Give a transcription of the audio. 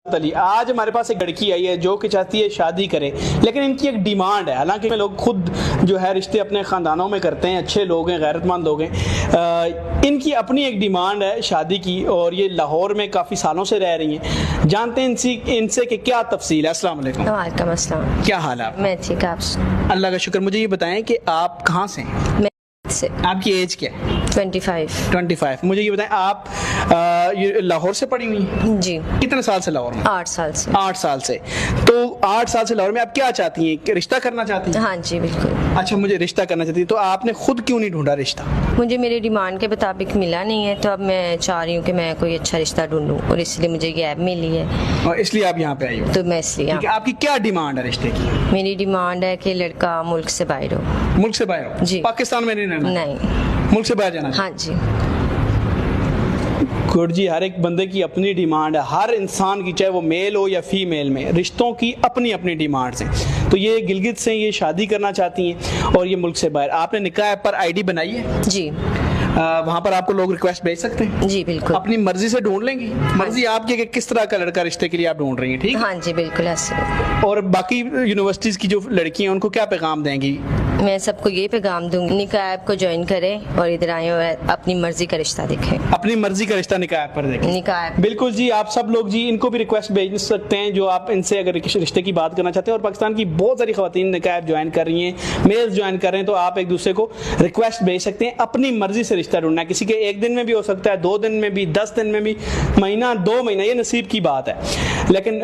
अली, आज हमारे पास एक लड़की आई है जो कि चाहती है शादी करे, लेकिन इनकी एक डिमांड है। हालांकि लोग खुद जो है रिश्ते अपने ख़ानदानों में करते हैं, अच्छे लोग हैं, गैरतमंद लोग हैं। इनकी अपनी एक डिमांड है शादी की और ये लाहौर में काफ़ी सालों से रह रही हैं। जानते हैं इनसे कि क्या तफसील है। अस्सलाम वालेकुम। वालेकुम अस्सलाम। क्या हाल है? मैं ठीक, आप? अल्लाह का शुक्र। मुझे ये बताएं कि आप कहाँ से हैं? मैं से आपकी एज क्या है? 25। मुझे ये बताएं, आप ये लाहौर से पढ़ी हुई हैं? जी। कितने साल से लाहौर में? 8 साल से। 8 साल से। तो 8 साल से लाहौर में आप क्या चाहती हैं? कि रिश्ता करना चाहती हैं? हाँ जी बिल्कुल। अच्छा, मुझे रिश्ता करना चाहती है। तो आपने खुद क्यों नहीं ढूंढा रिश्ता? मुझे मेरी डिमांड के मुताबिक मिला नहीं है, तो अब मैं चाह रही हूँ कि मैं कोई अच्छा रिश्ता ढूंढूं और इसलिए मुझे ये ऐप मिली है, और इसलिए आप यहाँ पे आई हो? तो मैं इसलिए ठीक है, आपकी क्या डिमांड है रिश्ते की? मेरी डिमांड है कि लड़का मुल्क से बाहर हो। मुल्क से बाहर हो? जी। पाकिस्तान में नहीं रहना? नहीं। मुल्क से बाहर जाना? हाँ जी। गुड जी, हर एक बंदे की अपनी डिमांड है। हर इंसान की, चाहे वो मेल हो या फीमेल में, रिश्तों की अपनी अपनी डिमांड्स हैं। तो ये गिलगित से ये शादी करना चाहती हैं और ये मुल्क से बाहर। आपने निकाह ऐप पर आईडी बनाई है? जी। वहाँ पर आपको लोग रिक्वेस्ट भेज सकते हैं? जी बिल्कुल। अपनी मर्जी से ढूंढ लेंगी? मर्जी आपकी कि किस तरह का लड़का रिश्ते के लिए आप ढूंढ रही हैं, ठीक है? हाँ जी बिल्कुल ऐसे। और बाकी यूनिवर्सिटीज की जो लड़की हैं उनको क्या पैगाम देंगी? मैं सबको ये पैगाम दूंगी, निकाह ऐप को ज्वाइन करें और इधर आए और अपनी मर्जी का रिश्ता देखें। अपनी मर्जी का रिश्ता निकाह ऐप पर देखें। निकाह ऐप। बिल्कुल जी, आप सब लोग जी इनको भी रिक्वेस्ट भेज सकते हैं जो आप इनसे अगर रिश्ते की बात करना चाहते हैं। और पाकिस्तान की बहुत सारी खवातीन निकाह ऐप ज्वाइन कर रही हैं, मेल्स ज्वाइन कर रहे हैं, तो आप एक दूसरे को रिक्वेस्ट भेज सकते हैं। अपनी मर्जी से रिश्ता ढूंढना है। किसी के 1 दिन में भी हो सकता है, 2 दिन में भी, 10 दिन में भी, महीना 2 महीना, ये नसीब की बात है। लेकिन